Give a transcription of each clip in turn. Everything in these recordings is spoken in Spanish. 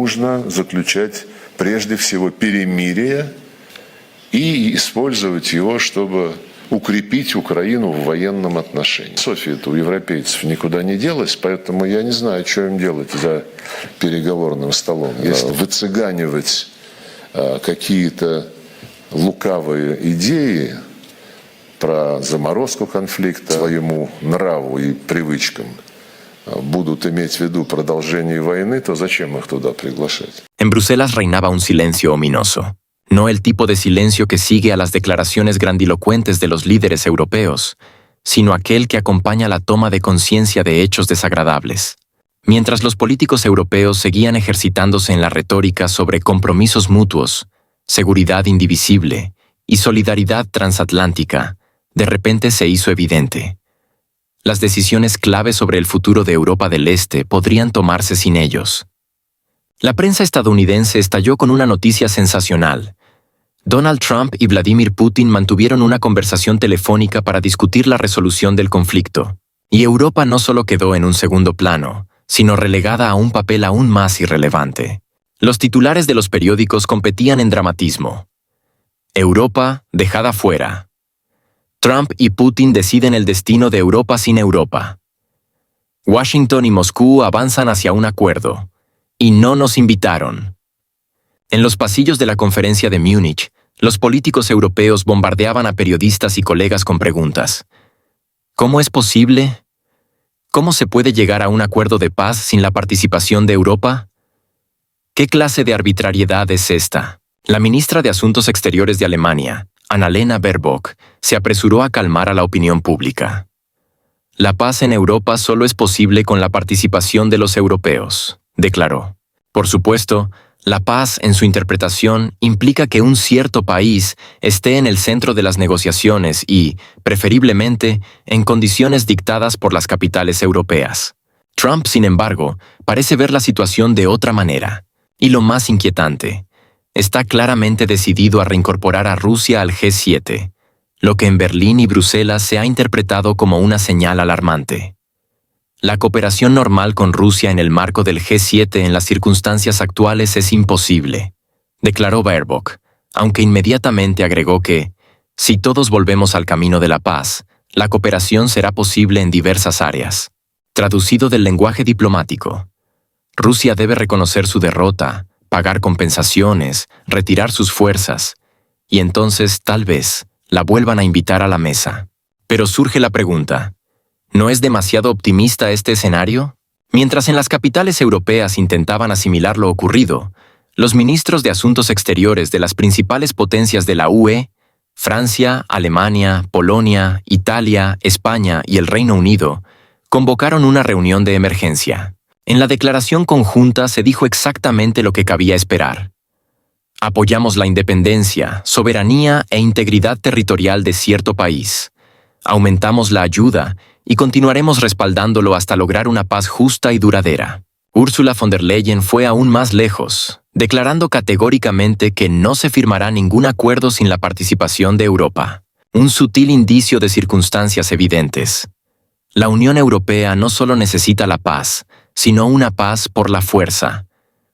нужно заключать прежде всего перемирие и использовать его, чтобы укрепить Украину в военном отношении. Философия-то у европейцев никуда не делась, поэтому я не знаю, что им делать за переговорным столом. Если выцыганивать какие-то лукавые идеи про заморозку конфликта своему нраву и привычкам будут иметь в виду продолжение войны, то зачем их туда приглашать? En Bruselas reinaba un silencio ominoso. No el tipo de silencio que sigue a las declaraciones grandilocuentes de los líderes europeos, sino aquel que acompaña la toma de conciencia de hechos desagradables. Mientras los políticos europeos seguían ejercitándose en la retórica sobre compromisos mutuos, seguridad indivisible y solidaridad transatlántica, de repente se hizo evidente. Las decisiones clave sobre el futuro de Europa del Este podrían tomarse sin ellos. La prensa estadounidense estalló con una noticia sensacional. Donald Trump y Vladimir Putin mantuvieron una conversación telefónica para discutir la resolución del conflicto, y Europa no solo quedó en un segundo plano, sino relegada a un papel aún más irrelevante. Los titulares de los periódicos competían en dramatismo. Europa dejada fuera. Trump y Putin deciden el destino de Europa sin Europa. Washington y Moscú avanzan hacia un acuerdo, y no nos invitaron. En los pasillos de la conferencia de Múnich, los políticos europeos bombardeaban a periodistas y colegas con preguntas. ¿Cómo es posible? ¿Cómo se puede llegar a un acuerdo de paz sin la participación de Europa? ¿Qué clase de arbitrariedad es esta? La ministra de Asuntos Exteriores de Alemania, Annalena Baerbock, se apresuró a calmar a la opinión pública. La paz en Europa solo es posible con la participación de los europeos, declaró. Por supuesto, la paz, en su interpretación, implica que un cierto país esté en el centro de las negociaciones y, preferiblemente, en condiciones dictadas por las capitales europeas. Trump, sin embargo, parece ver la situación de otra manera. Y lo más inquietante, está claramente decidido a reincorporar a Rusia al G7, lo que en Berlín y Bruselas se ha interpretado como una señal alarmante. La cooperación normal con Rusia en el marco del G7 en las circunstancias actuales es imposible, declaró Baerbock, aunque inmediatamente agregó que, si todos volvemos al camino de la paz, la cooperación será posible en diversas áreas. Traducido del lenguaje diplomático, Rusia debe reconocer su derrota, pagar compensaciones, retirar sus fuerzas, y entonces, tal vez, la vuelvan a invitar a la mesa. Pero surge la pregunta, ¿no es demasiado optimista este escenario? Mientras en las capitales europeas intentaban asimilar lo ocurrido, los ministros de Asuntos Exteriores de las principales potencias de la UE, Francia, Alemania, Polonia, Italia, España y el Reino Unido, convocaron una reunión de emergencia. En la declaración conjunta se dijo exactamente lo que cabía esperar. Apoyamos la independencia, soberanía e integridad territorial de cierto país. Aumentamos la ayuda y continuaremos respaldándolo hasta lograr una paz justa y duradera. Ursula von der Leyen fue aún más lejos, declarando categóricamente que no se firmará ningún acuerdo sin la participación de Europa. Un sutil indicio de circunstancias evidentes. La Unión Europea no solo necesita la paz, sino una paz por la fuerza.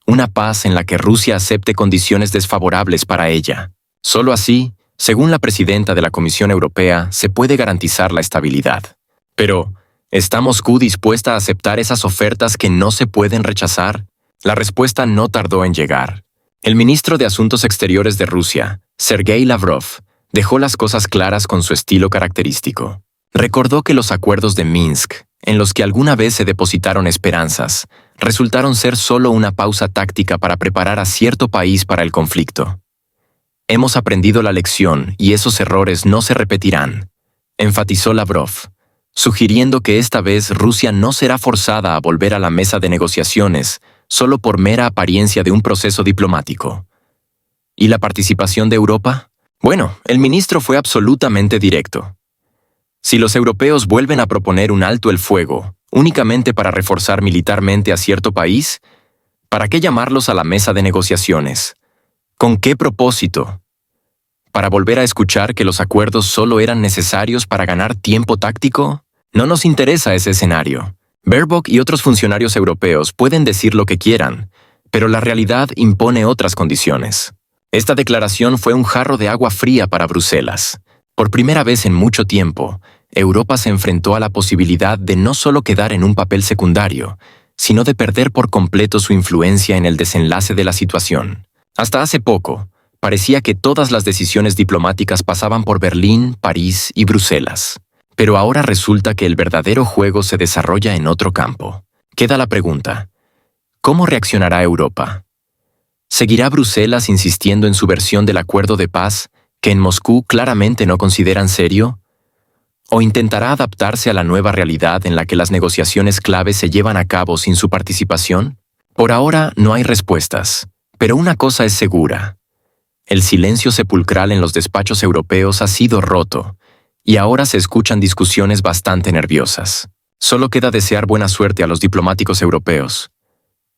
Una paz en la que Rusia acepte condiciones desfavorables para ella. Solo así, según la presidenta de la Comisión Europea, se puede garantizar la estabilidad. Pero, ¿está Moscú dispuesta a aceptar esas ofertas que no se pueden rechazar? La respuesta no tardó en llegar. El ministro de Asuntos Exteriores de Rusia, Sergei Lavrov, dejó las cosas claras con su estilo característico. Recordó que los acuerdos de Minsk, en los que alguna vez se depositaron esperanzas, resultaron ser solo una pausa táctica para preparar a cierto país para el conflicto. Hemos aprendido la lección y esos errores no se repetirán, enfatizó Lavrov, sugiriendo que esta vez Rusia no será forzada a volver a la mesa de negociaciones solo por mera apariencia de un proceso diplomático. ¿Y la participación de Europa? Bueno, el ministro fue absolutamente directo. Si los europeos vuelven a proponer un alto el fuego, únicamente para reforzar militarmente a cierto país, ¿para qué llamarlos a la mesa de negociaciones? ¿Con qué propósito? ¿Para volver a escuchar que los acuerdos solo eran necesarios para ganar tiempo táctico? No nos interesa ese escenario. Baerbock y otros funcionarios europeos pueden decir lo que quieran, Pero la realidad impone otras condiciones. Esta declaración fue un jarro de agua fría para Bruselas. Por primera vez en mucho tiempo, Europa se enfrentó a la posibilidad de no solo quedar en un papel secundario, sino de perder por completo su influencia en el desenlace de la situación. Hasta hace poco, parecía que todas las decisiones diplomáticas pasaban por Berlín, París y Bruselas. Pero ahora resulta que el verdadero juego se desarrolla en otro campo. Queda la pregunta: ¿cómo reaccionará Europa? ¿Seguirá Bruselas insistiendo en su versión del acuerdo de paz, que en Moscú claramente no consideran serio? ¿O intentará adaptarse a la nueva realidad en la que las negociaciones clave se llevan a cabo sin su participación? Por ahora no hay respuestas, pero una cosa es segura. El silencio sepulcral en los despachos europeos ha sido roto, y ahora se escuchan discusiones bastante nerviosas. Solo queda desear buena suerte a los diplomáticos europeos.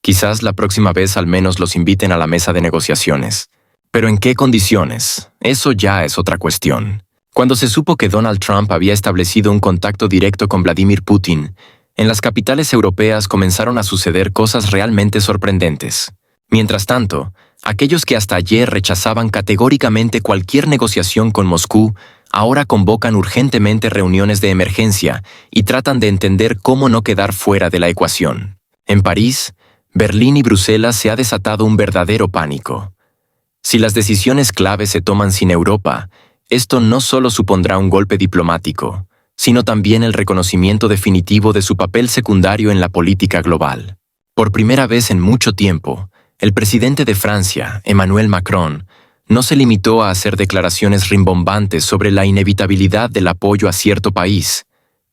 Quizás la próxima vez al menos los inviten a la mesa de negociaciones. ¿Pero en qué condiciones? Eso ya es otra cuestión. Cuando se supo que Donald Trump había establecido un contacto directo con Vladimir Putin, en las capitales europeas comenzaron a suceder cosas realmente sorprendentes. Mientras tanto, aquellos que hasta ayer rechazaban categóricamente cualquier negociación con Moscú, ahora convocan urgentemente reuniones de emergencia y tratan de entender cómo no quedar fuera de la ecuación. En París, Berlín y Bruselas se ha desatado un verdadero pánico. Si las decisiones clave se toman sin Europa, esto no solo supondrá un golpe diplomático, sino también el reconocimiento definitivo de su papel secundario en la política global. Por primera vez en mucho tiempo, el presidente de Francia, Emmanuel Macron, no se limitó a hacer declaraciones rimbombantes sobre la inevitabilidad del apoyo a cierto país,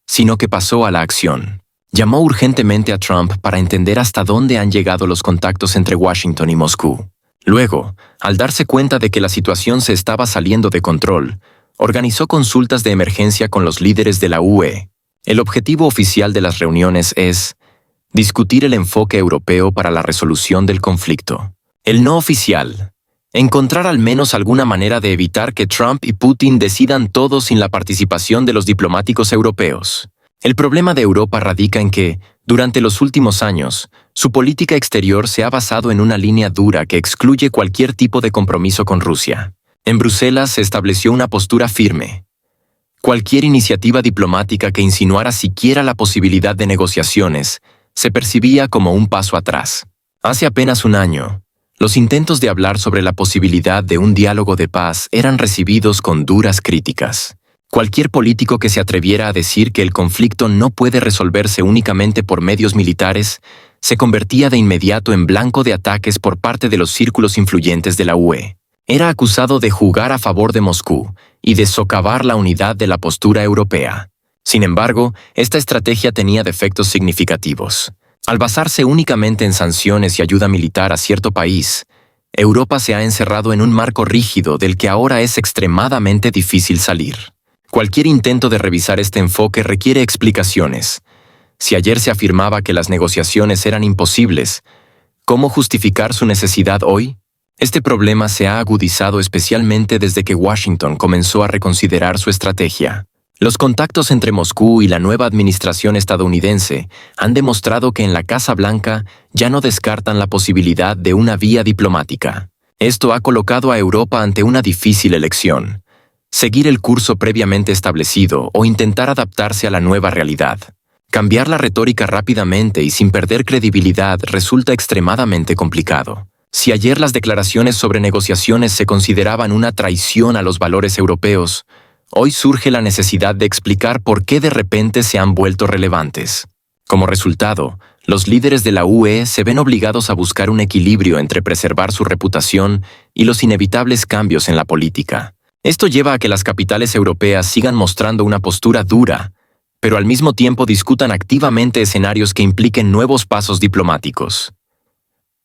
sino que pasó a la acción. Llamó urgentemente a Trump para entender hasta dónde han llegado los contactos entre Washington y Moscú. Luego, al darse cuenta de que la situación se estaba saliendo de control, organizó consultas de emergencia con los líderes de la UE. El objetivo oficial de las reuniones es discutir el enfoque europeo para la resolución del conflicto. El no oficial: encontrar al menos alguna manera de evitar que Trump y Putin decidan todo sin la participación de los diplomáticos europeos. El problema de Europa radica en que, durante los últimos años, su política exterior se ha basado en una línea dura que excluye cualquier tipo de compromiso con Rusia. En Bruselas se estableció una postura firme. Cualquier iniciativa diplomática que insinuara siquiera la posibilidad de negociaciones se percibía como un paso atrás. Hace apenas un año, los intentos de hablar sobre la posibilidad de un diálogo de paz eran recibidos con duras críticas. Cualquier político que se atreviera a decir que el conflicto no puede resolverse únicamente por medios militares se convertía de inmediato en blanco de ataques por parte de los círculos influyentes de la UE. Era acusado de jugar a favor de Moscú y de socavar la unidad de la postura europea. Sin embargo, esta estrategia tenía defectos significativos. Al basarse únicamente en sanciones y ayuda militar a cierto país, Europa se ha encerrado en un marco rígido del que ahora es extremadamente difícil salir. Cualquier intento de revisar este enfoque requiere explicaciones. Si ayer se afirmaba que las negociaciones eran imposibles, ¿cómo justificar su necesidad hoy? Este problema se ha agudizado especialmente desde que Washington comenzó a reconsiderar su estrategia. Los contactos entre Moscú y la nueva administración estadounidense han demostrado que en la Casa Blanca ya no descartan la posibilidad de una vía diplomática. Esto ha colocado a Europa ante una difícil elección: seguir el curso previamente establecido o intentar adaptarse a la nueva realidad. Cambiar la retórica rápidamente y sin perder credibilidad resulta extremadamente complicado. Si ayer las declaraciones sobre negociaciones se consideraban una traición a los valores europeos, hoy surge la necesidad de explicar por qué de repente se han vuelto relevantes. Como resultado, los líderes de la UE se ven obligados a buscar un equilibrio entre preservar su reputación y los inevitables cambios en la política. Esto lleva a que las capitales europeas sigan mostrando una postura dura, pero al mismo tiempo discutan activamente escenarios que impliquen nuevos pasos diplomáticos.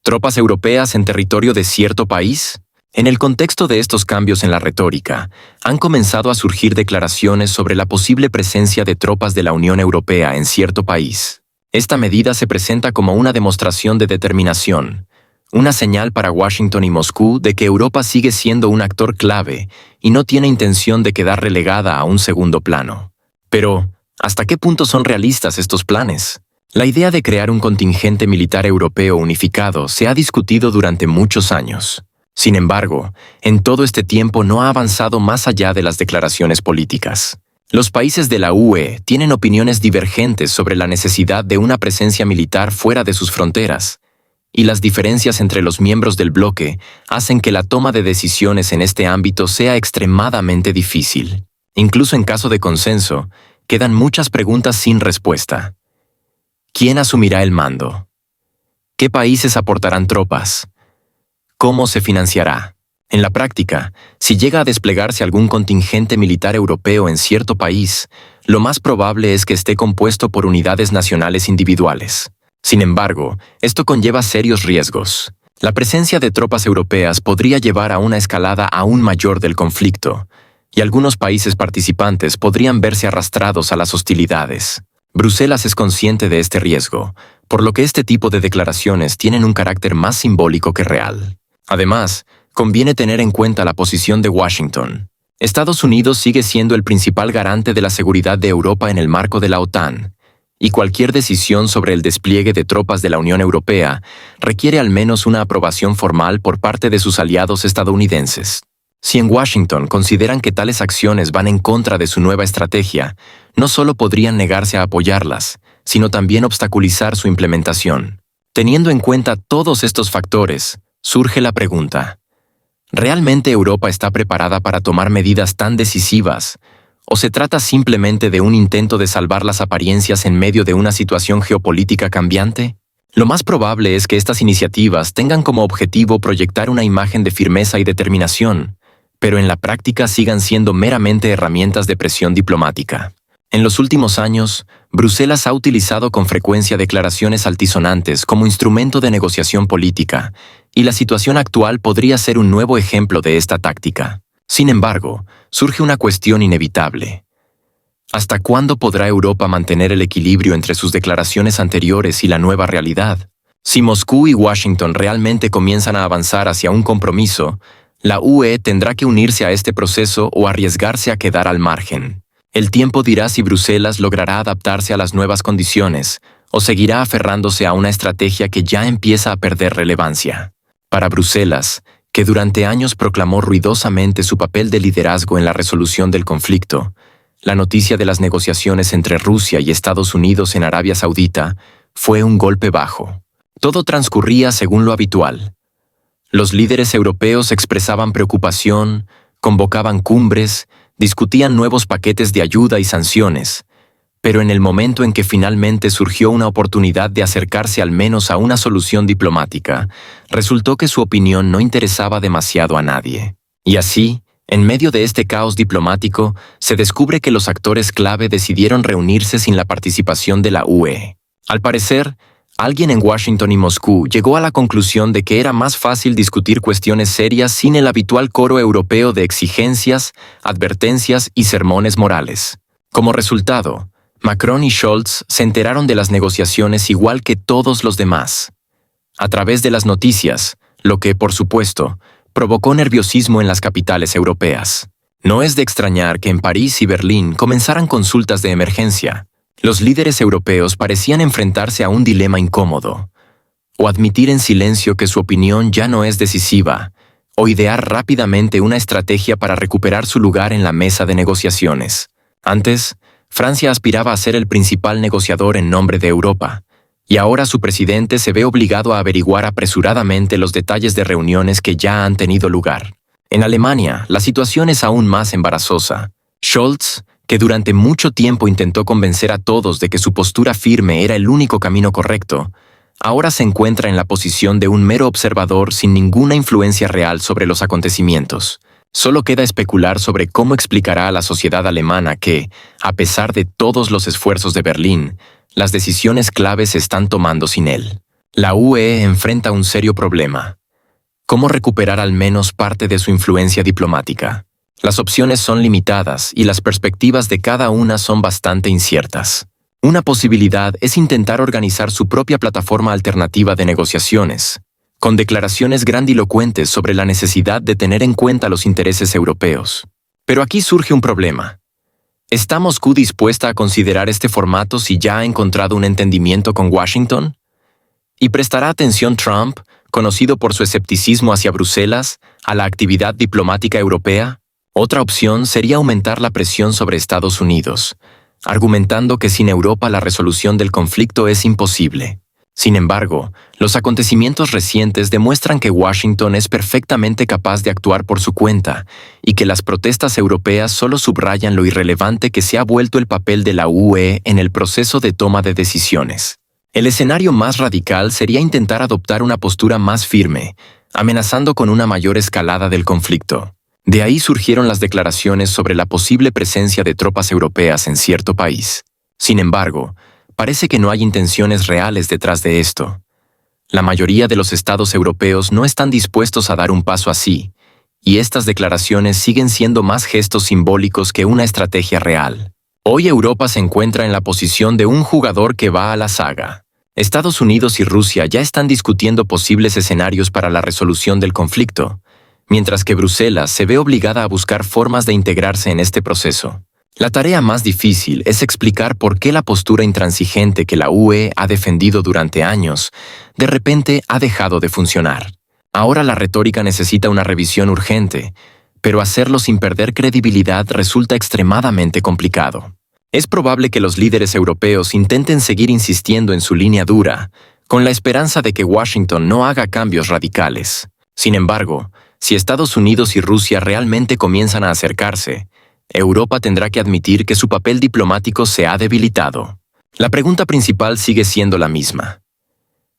¿Tropas europeas en territorio de cierto país? En el contexto de estos cambios en la retórica, han comenzado a surgir declaraciones sobre la posible presencia de tropas de la Unión Europea en cierto país. Esta medida se presenta como una demostración de determinación, una señal para Washington y Moscú de que Europa sigue siendo un actor clave y no tiene intención de quedar relegada a un segundo plano. Pero, ¿hasta qué punto son realistas estos planes? La idea de crear un contingente militar europeo unificado se ha discutido durante muchos años. Sin embargo, en todo este tiempo no ha avanzado más allá de las declaraciones políticas. Los países de la UE tienen opiniones divergentes sobre la necesidad de una presencia militar fuera de sus fronteras, y las diferencias entre los miembros del bloque hacen que la toma de decisiones en este ámbito sea extremadamente difícil. Incluso en caso de consenso, quedan muchas preguntas sin respuesta. ¿Quién asumirá el mando? ¿Qué países aportarán tropas? ¿Cómo se financiará? En la práctica, si llega a desplegarse algún contingente militar europeo en cierto país, lo más probable es que esté compuesto por unidades nacionales individuales. Sin embargo, esto conlleva serios riesgos. La presencia de tropas europeas podría llevar a una escalada aún mayor del conflicto, y algunos países participantes podrían verse arrastrados a las hostilidades. Bruselas es consciente de este riesgo, por lo que este tipo de declaraciones tienen un carácter más simbólico que real. Además, conviene tener en cuenta la posición de Washington. Estados Unidos sigue siendo el principal garante de la seguridad de Europa en el marco de la OTAN, y cualquier decisión sobre el despliegue de tropas de la Unión Europea requiere al menos una aprobación formal por parte de sus aliados estadounidenses. Si en Washington consideran que tales acciones van en contra de su nueva estrategia, no solo podrían negarse a apoyarlas, sino también obstaculizar su implementación. Teniendo en cuenta todos estos factores, surge la pregunta: ¿realmente Europa está preparada para tomar medidas tan decisivas? ¿O se trata simplemente de un intento de salvar las apariencias en medio de una situación geopolítica cambiante? Lo más probable es que estas iniciativas tengan como objetivo proyectar una imagen de firmeza y determinación, pero en la práctica sigan siendo meramente herramientas de presión diplomática. En los últimos años, Bruselas ha utilizado con frecuencia declaraciones altisonantes como instrumento de negociación política, y la situación actual podría ser un nuevo ejemplo de esta táctica. Sin embargo, surge una cuestión inevitable. ¿Hasta cuándo podrá Europa mantener el equilibrio entre sus declaraciones anteriores y la nueva realidad? Si Moscú y Washington realmente comienzan a avanzar hacia un compromiso, la UE tendrá que unirse a este proceso o arriesgarse a quedar al margen. El tiempo dirá si Bruselas logrará adaptarse a las nuevas condiciones o seguirá aferrándose a una estrategia que ya empieza a perder relevancia. Para Bruselas, que durante años proclamó ruidosamente su papel de liderazgo en la resolución del conflicto, la noticia de las negociaciones entre Rusia y Estados Unidos en Arabia Saudita fue un golpe bajo. Todo transcurría según lo habitual. Los líderes europeos expresaban preocupación, convocaban cumbres, discutían nuevos paquetes de ayuda y sanciones, pero en el momento en que finalmente surgió una oportunidad de acercarse al menos a una solución diplomática, resultó que su opinión no interesaba demasiado a nadie. Y así, en medio de este caos diplomático, se descubre que los actores clave decidieron reunirse sin la participación de la UE. Al parecer, alguien en Washington y Moscú llegó a la conclusión de que era más fácil discutir cuestiones serias sin el habitual coro europeo de exigencias, advertencias y sermones morales. Como resultado, Macron y Scholz se enteraron de las negociaciones igual que todos los demás, a través de las noticias, lo que, por supuesto, provocó nerviosismo en las capitales europeas. No es de extrañar que en París y Berlín comenzaran consultas de emergencia. Los líderes europeos parecían enfrentarse a un dilema incómodo: o admitir en silencio que su opinión ya no es decisiva, o idear rápidamente una estrategia para recuperar su lugar en la mesa de negociaciones. Antes, Francia aspiraba a ser el principal negociador en nombre de Europa, y ahora su presidente se ve obligado a averiguar apresuradamente los detalles de reuniones que ya han tenido lugar. En Alemania, la situación es aún más embarazosa. Scholz, que durante mucho tiempo intentó convencer a todos de que su postura firme era el único camino correcto, ahora se encuentra en la posición de un mero observador sin ninguna influencia real sobre los acontecimientos. Solo queda especular sobre cómo explicará a la sociedad alemana que, a pesar de todos los esfuerzos de Berlín, las decisiones claves se están tomando sin él. La UE enfrenta un serio problema: ¿cómo recuperar al menos parte de su influencia diplomática? Las opciones son limitadas y las perspectivas de cada una son bastante inciertas. Una posibilidad es intentar organizar su propia plataforma alternativa de negociaciones, con declaraciones grandilocuentes sobre la necesidad de tener en cuenta los intereses europeos. Pero aquí surge un problema. ¿Está Moscú dispuesta a considerar este formato si ya ha encontrado un entendimiento con Washington? ¿Y prestará atención Trump, conocido por su escepticismo hacia Bruselas, a la actividad diplomática europea? Otra opción sería aumentar la presión sobre Estados Unidos, argumentando que sin Europa la resolución del conflicto es imposible. Sin embargo, los acontecimientos recientes demuestran que Washington es perfectamente capaz de actuar por su cuenta y que las protestas europeas solo subrayan lo irrelevante que se ha vuelto el papel de la UE en el proceso de toma de decisiones. El escenario más radical sería intentar adoptar una postura más firme, amenazando con una mayor escalada del conflicto. De ahí surgieron las declaraciones sobre la posible presencia de tropas europeas en cierto país. Sin embargo, parece que no hay intenciones reales detrás de esto. La mayoría de los estados europeos no están dispuestos a dar un paso así, y estas declaraciones siguen siendo más gestos simbólicos que una estrategia real. Hoy Europa se encuentra en la posición de un jugador que va a la saga. Estados Unidos y Rusia ya están discutiendo posibles escenarios para la resolución del conflicto, mientras que Bruselas se ve obligada a buscar formas de integrarse en este proceso. La tarea más difícil es explicar por qué la postura intransigente que la UE ha defendido durante años, de repente ha dejado de funcionar. Ahora la retórica necesita una revisión urgente, pero hacerlo sin perder credibilidad resulta extremadamente complicado. Es probable que los líderes europeos intenten seguir insistiendo en su línea dura, con la esperanza de que Washington no haga cambios radicales. Sin embargo, si Estados Unidos y Rusia realmente comienzan a acercarse, Europa tendrá que admitir que su papel diplomático se ha debilitado. La pregunta principal sigue siendo la misma.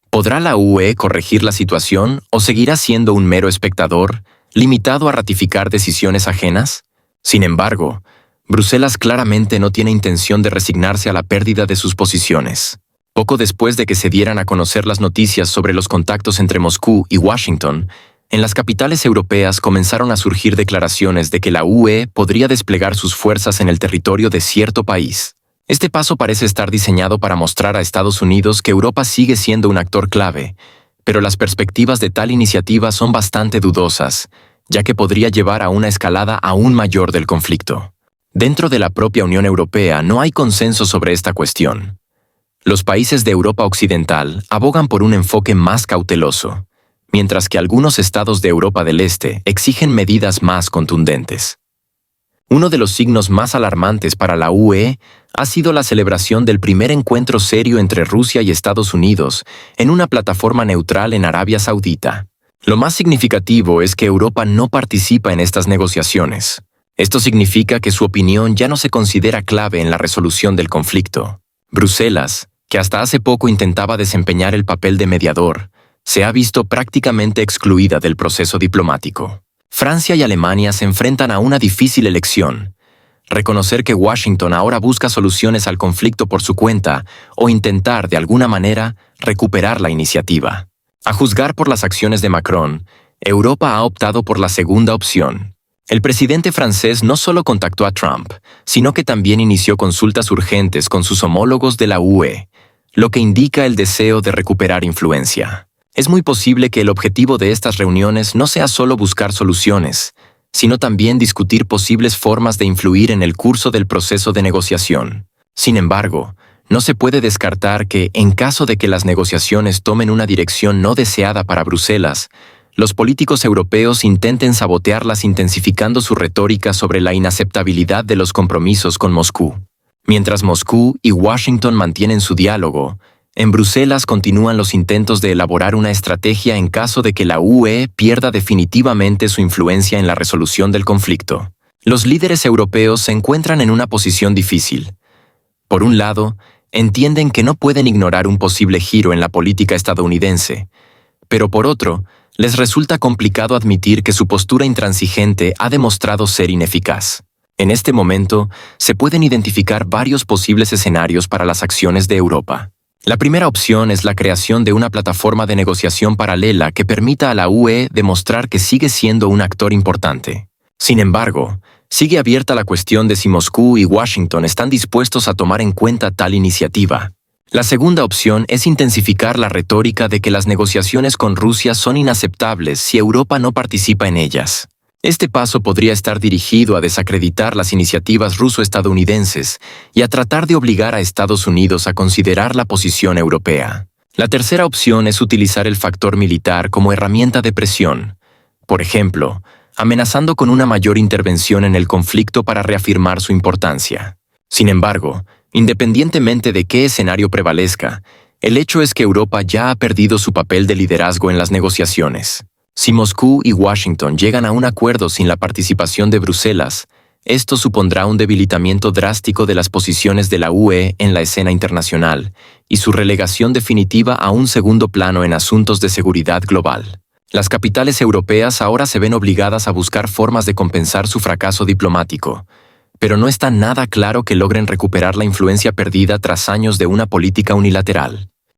¿Podrá la UE corregir la situación o seguirá siendo un mero espectador, limitado a ratificar decisiones ajenas? Sin embargo, Bruselas claramente no tiene intención de resignarse a la pérdida de sus posiciones. Poco después de que se dieran a conocer las noticias sobre los contactos entre Moscú y Washington, en las capitales europeas comenzaron a surgir declaraciones de que la UE podría desplegar sus fuerzas en el territorio de cierto país. Este paso parece estar diseñado para mostrar a Estados Unidos que Europa sigue siendo un actor clave, pero las perspectivas de tal iniciativa son bastante dudosas, ya que podría llevar a una escalada aún mayor del conflicto. Dentro de la propia Unión Europea no hay consenso sobre esta cuestión. Los países de Europa Occidental abogan por un enfoque más cauteloso, mientras que algunos estados de Europa del Este exigen medidas más contundentes. Uno de los signos más alarmantes para la UE ha sido la celebración del primer encuentro serio entre Rusia y Estados Unidos en una plataforma neutral en Arabia Saudita. Lo más significativo es que Europa no participa en estas negociaciones. Esto significa que su opinión ya no se considera clave en la resolución del conflicto. Bruselas, que hasta hace poco intentaba desempeñar el papel de mediador, se ha visto prácticamente excluida del proceso diplomático. Francia y Alemania se enfrentan a una difícil elección: reconocer que Washington ahora busca soluciones al conflicto por su cuenta o intentar, de alguna manera, recuperar la iniciativa. A juzgar por las acciones de Macron, Europa ha optado por la segunda opción. El presidente francés no solo contactó a Trump, sino que también inició consultas urgentes con sus homólogos de la UE, lo que indica el deseo de recuperar influencia. Es muy posible que el objetivo de estas reuniones no sea solo buscar soluciones, sino también discutir posibles formas de influir en el curso del proceso de negociación. Sin embargo, no se puede descartar que, en caso de que las negociaciones tomen una dirección no deseada para Bruselas, los políticos europeos intenten sabotearlas intensificando su retórica sobre la inaceptabilidad de los compromisos con Moscú. Mientras Moscú y Washington mantienen su diálogo, en Bruselas continúan los intentos de elaborar una estrategia en caso de que la UE pierda definitivamente su influencia en la resolución del conflicto. Los líderes europeos se encuentran en una posición difícil. Por un lado, entienden que no pueden ignorar un posible giro en la política estadounidense, pero por otro, les resulta complicado admitir que su postura intransigente ha demostrado ser ineficaz. En este momento, se pueden identificar varios posibles escenarios para las acciones de Europa. La primera opción es la creación de una plataforma de negociación paralela que permita a la UE demostrar que sigue siendo un actor importante. Sin embargo, sigue abierta la cuestión de si Moscú y Washington están dispuestos a tomar en cuenta tal iniciativa. La segunda opción es intensificar la retórica de que las negociaciones con Rusia son inaceptables si Europa no participa en ellas. Este paso podría estar dirigido a desacreditar las iniciativas ruso-estadounidenses y a tratar de obligar a Estados Unidos a considerar la posición europea. La tercera opción es utilizar el factor militar como herramienta de presión. Por ejemplo, amenazando con una mayor intervención en el conflicto para reafirmar su importancia. Sin embargo, independientemente de qué escenario prevalezca, el hecho es que Europa ya ha perdido su papel de liderazgo en las negociaciones. Si Moscú y Washington llegan a un acuerdo sin la participación de Bruselas, esto supondrá un debilitamiento drástico de las posiciones de la UE en la escena internacional y su relegación definitiva a un segundo plano en asuntos de seguridad global. Las capitales europeas ahora se ven obligadas a buscar formas de compensar su fracaso diplomático, pero no está nada claro que logren recuperar la influencia perdida tras años de una política unilateral.